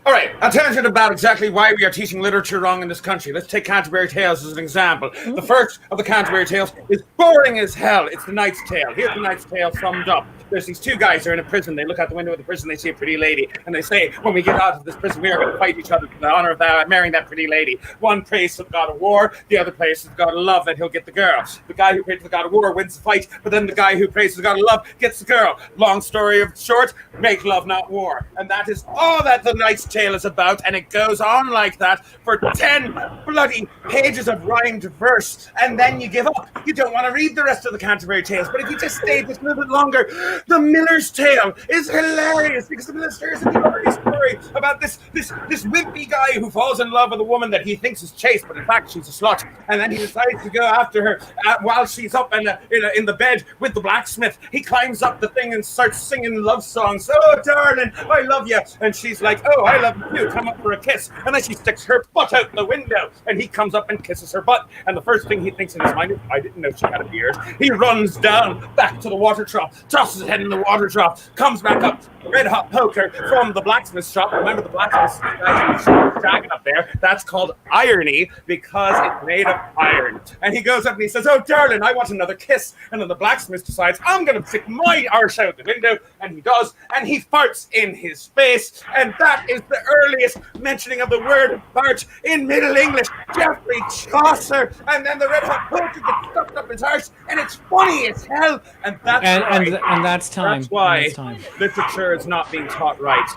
All right, a tangent about exactly why we are teaching literature wrong in this country. Let's take Canterbury Tales as an example. The first of the Canterbury Tales is boring as hell. It's The Knight's Tale. Here's The Knight's Tale summed up. There's these two guys, they're in a prison. They look out the window of the prison, they see a pretty lady. And they say, when we get out of this prison, we are going to fight each other for the honor of marrying that pretty lady. One prays to the god of war, the other prays to the god of love that he'll get the girl. The guy who prays to the god of war wins the fight, but then the guy who prays to the god of love gets the girl. Long story of short, make love, not war. And that is all that The Knight's Tale is about, and it goes on like that for 10 bloody pages of rhymed verse, and then you give up. You don't want to read the rest of the Canterbury Tales, but if you just stay just a little bit longer, The Miller's Tale is hilarious, because The Miller's Tale is a lovely story about this wimpy guy who falls in love with a woman that he thinks is chaste, but in fact she's a slut, and then he decides to go after her while she's up in the bed with the blacksmith. He climbs up the thing and starts singing love songs. Oh, darling, I love you. And she's like, oh, I love you too. Come up for a kiss. And then she sticks her butt out the window, and he comes up and kisses her butt. And the first thing he thinks in his mind is, I didn't know she had a beard. He runs down back to the water trough, tosses his head in the water trough, comes back up, red hot poker from the blacksmith shop. Remember the blacksmith guy who's dragging up there? That's called irony, because it's made of iron. And he goes up and he says, oh, darling, I want another kiss. And then the blacksmith decides, I'm going to stick my arse out the window. And he does. And he farts in his face. And that is the earliest mentioning of the word fart in Middle English. Geoffrey Chaucer. And then the red hot poker gets stuffed up his arse. And it's funny as hell. And that's and that's time. That's why that's time. Literature is not being taught right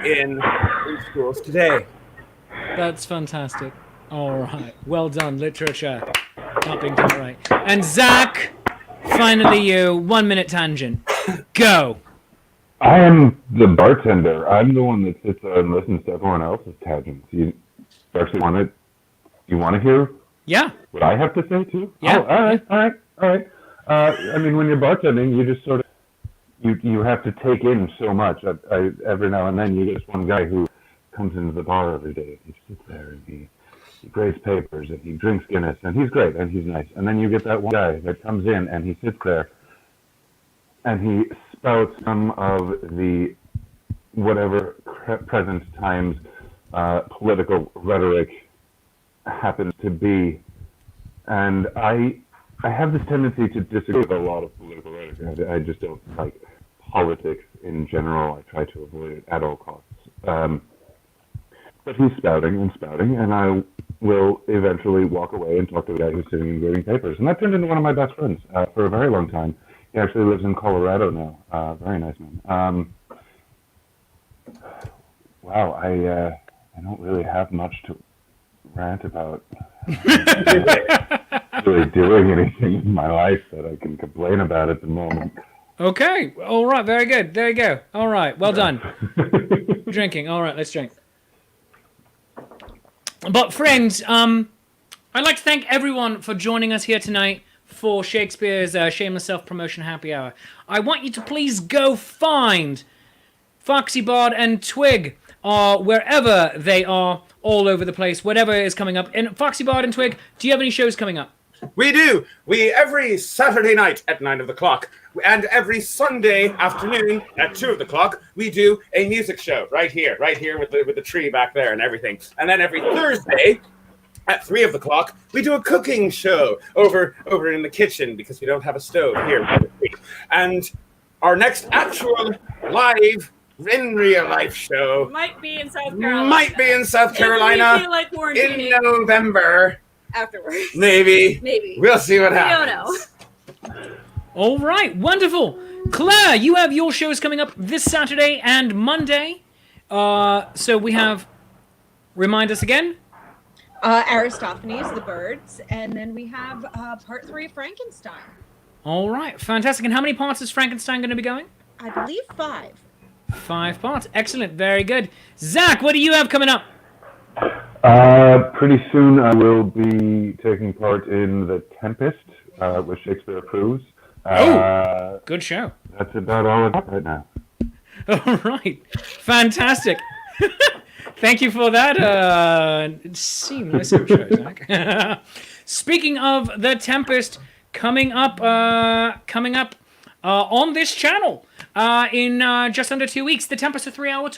in schools today. That's fantastic. All right. Well done, literature. Not being taught right. And Zach, finally you. 1 minute tangent. Go. I am the bartender. I'm the one that sits there and listens to everyone else's tangents. You actually want to? You want to hear Yeah. what I have to say too? Yeah. Oh, all right. I mean, when you're bartending, you just sort of you have to take in so much. Every now and then, you get this one guy who comes into the bar every day. And he sits there and he grades papers and he drinks Guinness and he's great and he's nice. And then you get that one guy that comes in and he sits there and he spouts some of the whatever present times political rhetoric happens to be. And I have this tendency to disagree with a lot of political rhetoric. I just don't like politics in general. I try to avoid it at all costs. But he's spouting, and I will eventually walk away and talk to the guy who's sitting and grading papers. And that turned into one of my best friends for a very long time. He actually lives in Colorado now. Very nice man. Wow, I don't really have much to rant about. Really doing anything in my life that I can complain about at the moment. Okay. All right. Very good. There you go. All right. Well done. Drinking. All right. Let's drink. But friends, I'd like to thank everyone for joining us here tonight for Shakespeare's Shameless Self-Promotion Happy Hour. I want you to please go find Foxy Bard and Twig wherever they are, all over the place, whatever is coming up. And Foxy Bard and Twig, do you have any shows coming up? We do. We every Saturday night at 9 o'clock and every Sunday afternoon at 2 o'clock we do a music show right here with the tree back there and everything. And then every Thursday at 3 o'clock we do a cooking show over in the kitchen because we don't have a stove here. And our next actual live in real life show Might be in South Carolina. If we feel like In quarantining November. afterwards. Maybe. We'll see what We don't happens. know. All right. Wonderful. Claire, you have your shows coming up this Saturday and Monday. So we have, remind us again. Aristophanes, the birds, and then we have part 3 of Frankenstein. All right. Fantastic. And how many parts is Frankenstein going to be going? I believe 5. 5 parts. Excellent. Very good. Zach, what do you have coming up? Pretty soon I will be taking part in The Tempest, with Shakespeare Approves. Good show. That's about all I got right now. All right. Fantastic. Thank you for that. Seamless intro, Zach. Speaking of The Tempest, coming up on this channel in just under 2 weeks. The Tempest, a 3-hour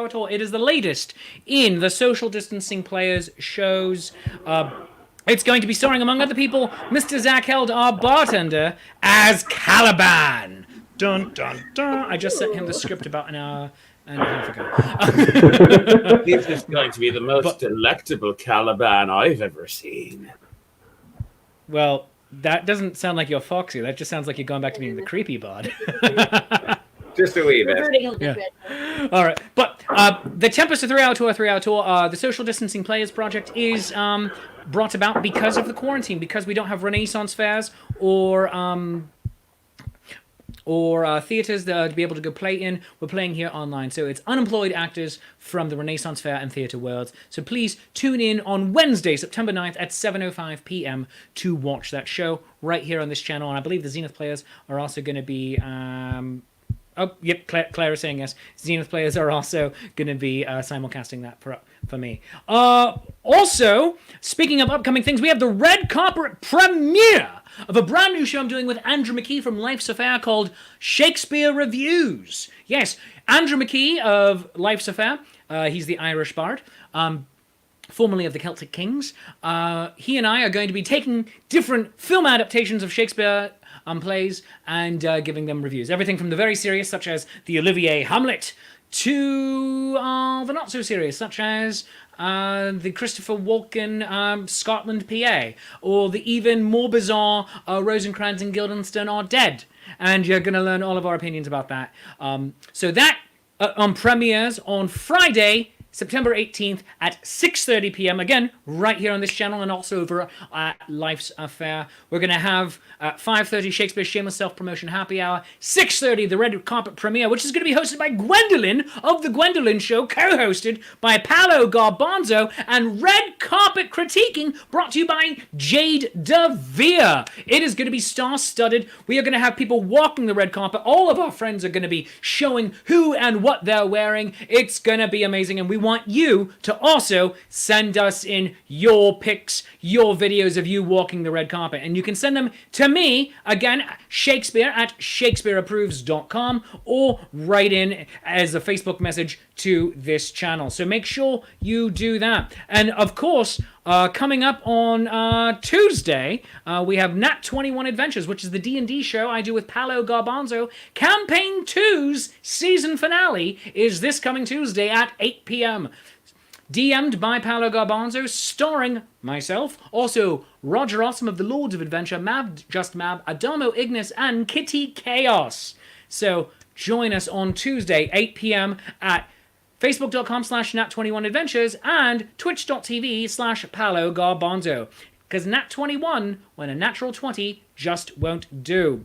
tour. It is the latest in the Social Distancing Players shows. It's going to be starring, among other people, Mr. Zach Held, our bartender, as Caliban. Dun, dun, dun. I just sent him the script about an hour and a half ago. This is going to be the most delectable Caliban I've ever seen. Well, that doesn't sound like you're Foxy. That just sounds like you're going back to being the creepy bard. Just a wee bit. Reverting a little Yeah. bit. All right. But The Tempest, a 3-hour tour. The Social Distancing Players project is brought about because of the quarantine, because we don't have Renaissance fairs or theaters to be able to go play in. We're playing here online. So it's unemployed actors from the Renaissance Fair and theater worlds. So please tune in on Wednesday, September 9th at 7:05 p.m. to watch that show right here on this channel. And I believe the Zenith Players are also going to be... Oh, yep, Claire is saying yes. Zenith Players are also going to be simulcasting that for me. Also, speaking of upcoming things, we have the red carpet premiere of a brand new show I'm doing with Andrew McKee from Life's Affair called Shakespeare Reviews. Yes, Andrew McKee of Life's Affair. He's the Irish bard. Formerly of the Celtic Kings. He and I are going to be taking different film adaptations of Shakespeare plays and giving them reviews. Everything from the very serious, such as the Olivier Hamlet, to the not so serious, such as the Christopher Walken Scotland PA, or the even more bizarre Rosencrantz and Guildenstern Are Dead. And you're going to learn all of our opinions about that. So that premieres on Friday, September 18th at 6:30 p.m. Again, right here on this channel and also over at Life's Affair. We're going to have 5:30 Shakespeare Shameless Self-Promotion Happy Hour, 6:30 the Red Carpet Premiere, which is going to be hosted by Gwendolyn of The Gwendolyn Show, co-hosted by Paolo Garbanzo, and Red Carpet Critiquing, brought to you by Jade DeVere. It is going to be star-studded. We are going to have people walking the red carpet. All of our friends are going to be showing who and what they're wearing. It's going to be amazing, and we want you to also send us in your pics, your videos of you walking the red carpet. And you can send them to me, again, Shakespeare at shakespeareapproves.com, or write in as a Facebook message to this channel. So make sure you do that. And of course, coming up on Tuesday, we have Nat 21 Adventures, which is the D&D show I do with Paolo Garbanzo. Campaign 2's season finale is this coming Tuesday at 8 p.m. DM'd by Paolo Garbanzo, starring myself, also Roger Awesome of the Lords of Adventure, Mab Just Mab, Adamo Ignis, and Kitty Chaos. So join us on Tuesday, 8 p.m. at Facebook.com/Nat21Adventures and Twitch.tv/Paolo Garbanzo. Because Nat 21, when a natural 20, just won't do.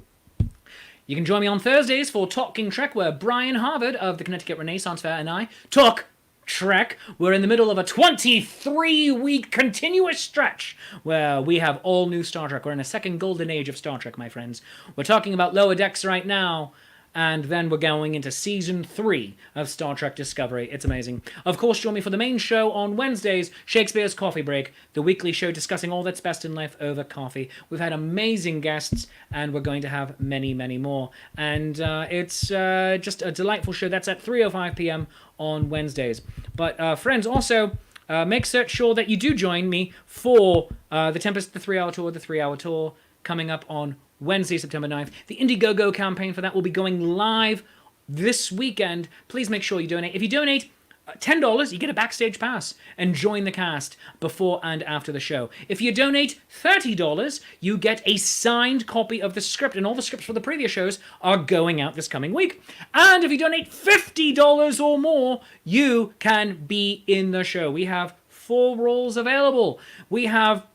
You can join me on Thursdays for Talking Trek, where Brian Harvard of the Connecticut Renaissance Fair and I talk Trek. We're in the middle of a 23-week continuous stretch where we have all new Star Trek. We're in a second golden age of Star Trek, my friends. We're talking about Lower Decks right now, and then we're going into Season 3 of Star Trek Discovery. It's amazing. Of course, join me for the main show on Wednesdays, Shakespeare's Coffee Break, the weekly show discussing all that's best in life over coffee. We've had amazing guests, and we're going to have many, many more. And it's just a delightful show. That's at 3:05 p.m. on Wednesdays. But friends, also, make sure that you do join me for the Tempest, the 3-hour tour, the 3-hour tour, coming up on Wednesday, September 9th. The Indiegogo campaign for that will be going live this weekend. Please make sure you donate. If you donate $10, you get a backstage pass and join the cast before and after the show. If you donate $30, you get a signed copy of the script, and all the scripts for the previous shows are going out this coming week. And if you donate $50 or more, you can be in the show. We have 4 roles available. We have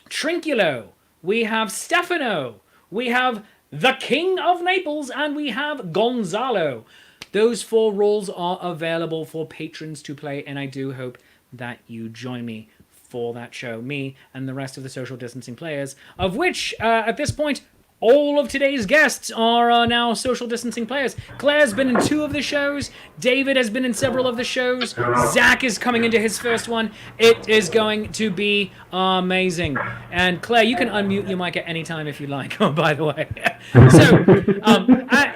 Trinculo, we have Stefano, we have the King of Naples, and we have Gonzalo. Those 4 roles are available for patrons to play, and I do hope that you join me for that show. Me and the rest of the social distancing players, of which, at this point, all of today's guests are now social distancing players. Claire's been in 2 of the shows. David has been in several of the shows. Zach is coming into his first one. It is going to be amazing. And Claire, you can unmute your mic at any time if you like. Oh, by the way. So,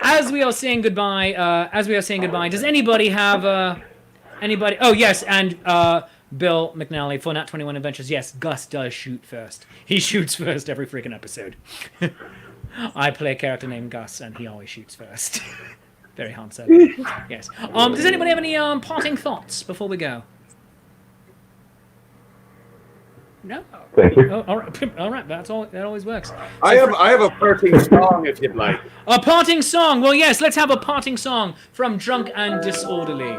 as we are saying goodbye, does anybody have anybody? Oh yes, and Bill McNally for Nat 21 Adventures. Yes, Gus does shoot first. He shoots first every freaking episode. I play a character named Gus, and he always shoots first. Very Han Solo. Yes. Does anybody have any parting thoughts before we go? No. Thank you. Oh, all right. That's all. That always works. So I have a parting song if you'd like. A parting song. Well, yes. Let's have a parting song from Drunk and Disorderly.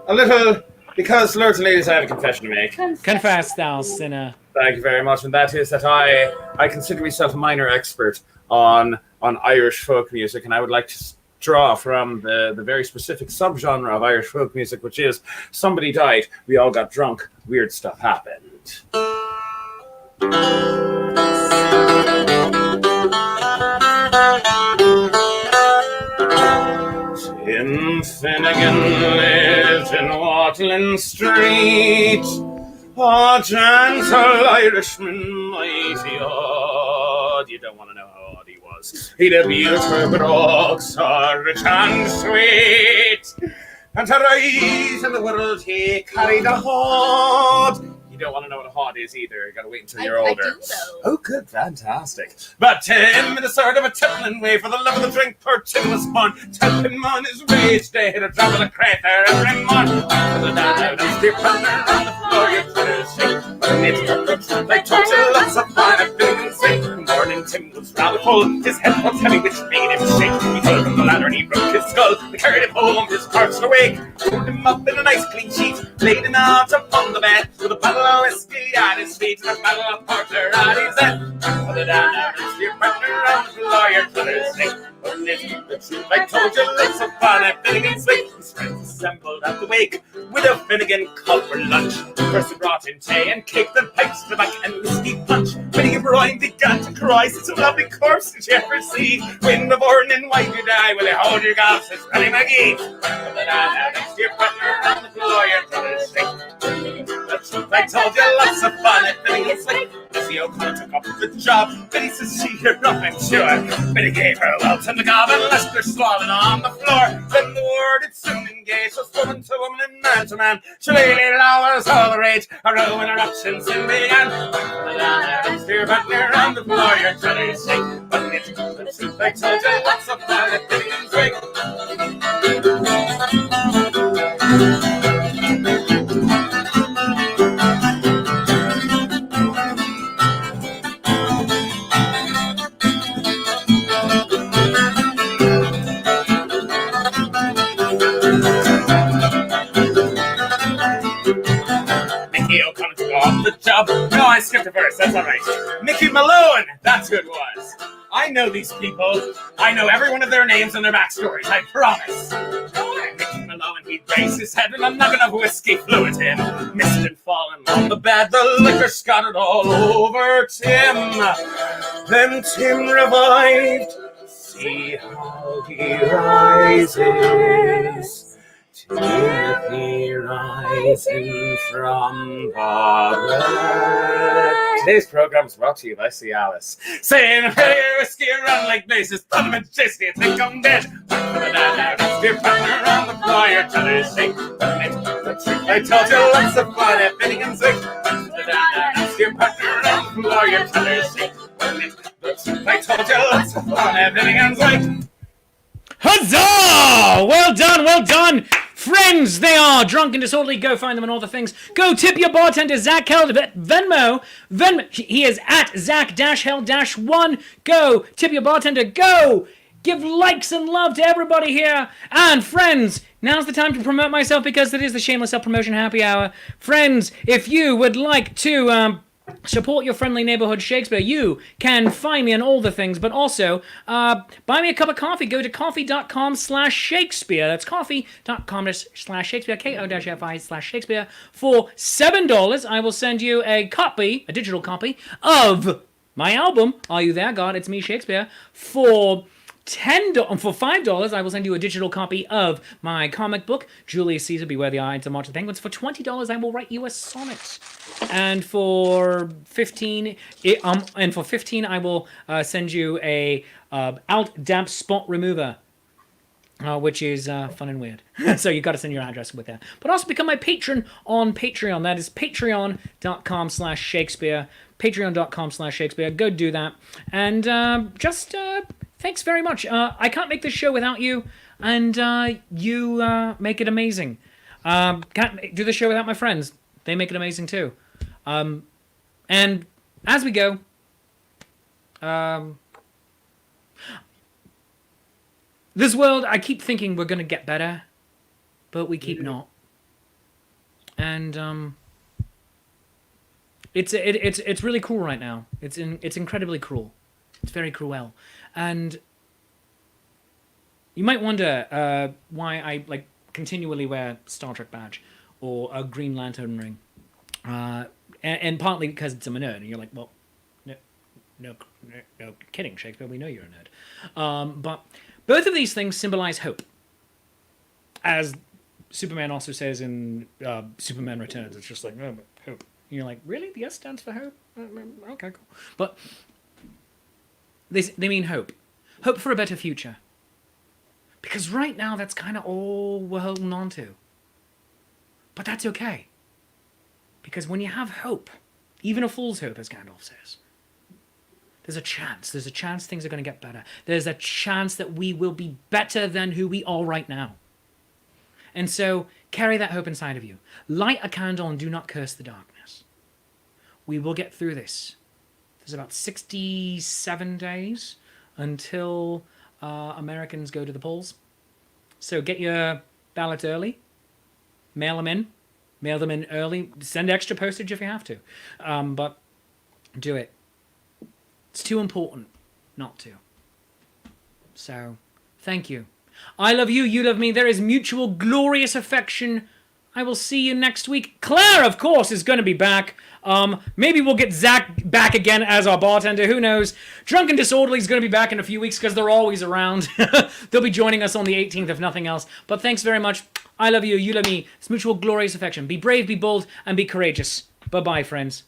A little, because, lords and ladies, I have a confession to make. Confess, thou sinner. Thank you very much, and that is that I consider myself a minor expert on Irish folk music, and I would like to draw from the very specific subgenre of Irish folk music, which is somebody died, we all got drunk, weird stuff happened. Tim Finnegan lived in Watling Street, a gentle Irishman, mighty odd. You don't want to know how odd he was. He'd abuse her brogues, so rich and sweet. And to rise in the world, he carried a hoard. You don't want to know what a hod is either. You gotta wait until you're older. I do, though. Oh, good, fantastic. But Tim, in a sort of a tippling way, for the love of the drink, poor Tim was born. Tipping on his rage, they hit a drop of the crater every morning. Down and steep on the floor, you try to shake. But it's got the truth, they talk to lots of fun, a big and sing. Morning and Tim was rather full. His head was heavy, which made him shake. He fell from the ladder and he broke his skull. They carried him home, his corpse awake. Rolled him up in a nice clean sheet, laid him out upon the bed, with a bottle of whiskey at his feet and a bottle of porter at his head. Put it down there, it's your partner on the floor, your brother's sick. But it's the truth I told you, let's have fun at Finnegan's Wake. His friends assembled at the wake. Widow Finnegan called for lunch. First he brought in tea and cake, then pipes, tobacco and whiskey punch. When Brian began to cry, such a lovely corpse did you ever see? When the born and why you die, will they hold your goss, says Paddy McGee. Put it down there, next to your partner on the floor, your brother's sick. The truth I told you, lots of fun at Finnegan's Wake. Missy O'Connor took up the job. Betty says she heard nothing to her. Betty gave her a welt and the gob and left her swallowing on the floor. Then the word it soon engaged was woman to woman and man to man. Shillelagh law was all the rage. A row and eruptions soon began. Next to your partner on the floor, your brother's sick. But it's the truth I told you, lots of fun at Finnegan's Wake. Mickey O'Connor took off the job. No, I skipped a verse, that's alright. Mickey Malone, that's who it was. I know these people. I know every one of their names and their backstories, I promise. Mickey Malone, he raised his head and a nugget of whiskey flew at him. Missed and fallen on the bed, the liquor scattered all over Tim. Then Tim revived. See how he rises. Timothy rising from the dead. Today's program is brought to you by Cialis. Saying, hey, whiskey run like blazes, thumb and chase, you think I'm dead. Your partner on the floor, your brother's sick. The truth I told you, lots of fun at Finnegan's Wake. Your partner on the floor, your brother's sick. The truth I told you, lots of fun at Finnegan's Wake. Huzzah! Well done, well done! Friends, they are drunk and disorderly. Go find them on all the things. Go tip your bartender, Zach Held, Venmo. He is at Zach-Held-1. Go tip your bartender. Go give likes and love to everybody here. And friends, now's the time to promote myself because it is the Shameless Self-Promotion Happy Hour. Friends, if you would like to support your friendly neighborhood Shakespeare, you can find me on all the things, but also buy me a cup of coffee. Go to coffee.com/Shakespeare. That's coffee.com/Shakespeare, ko-fi/Shakespeare. For $7, I will send you a digital copy of my album, Are You There, God? It's Me, Shakespeare. For $5, I will send you a digital copy of my comic book, Julius Caesar, Beware the Ides of March the Penguins. For $20, I will write you a sonnet. And for $15, I will send you a alt damp spot remover, which is fun and weird. So you got to send your address with that. But also become my patron on Patreon. That is patreon.com/Shakespeare. Patreon.com/Shakespeare. Go do that. And thanks very much. I can't make this show without you, and you make it amazing. Can't do the show without my friends. They make it amazing too. And as we go, this world, I keep thinking we're going to get better, but we keep not. And it's really cruel right now. It's incredibly cruel. It's very cruel. And you might wonder why I continually wear Star Trek badge or a Green Lantern ring, and partly because it's I'm a nerd. And you're like, well, no kidding, Shakespeare. We know you're a nerd. But both of these things symbolize hope, as Superman also says in Superman Returns. It's just like, no, but hope. And you're like, really? The S stands for hope? Okay, cool. But they mean hope. Hope for a better future. Because right now, that's kind of all we're holding on to. But that's okay. Because when you have hope, even a fool's hope, as Gandalf says, there's a chance. There's a chance things are going to get better. There's a chance that we will be better than who we are right now. And so, carry that hope inside of you. Light a candle and do not curse the darkness. We will get through this. There's about 67 days until Americans go to the polls. So get your ballots early. Mail them in. Mail them in early. Send extra postage if you have to. But do it. It's too important not to. So, thank you. I love you, you love me. There is mutual glorious affection. I will see you next week. Claire, of course, is going to be back. Maybe we'll get Zach back again as our bartender. Who knows? Drunken Disorderly is going to be back in a few weeks because they're always around. They'll be joining us on the 18th, if nothing else. But thanks very much. I love you. You love me. It's mutual glorious affection. Be brave, be bold, and be courageous. Bye-bye, friends.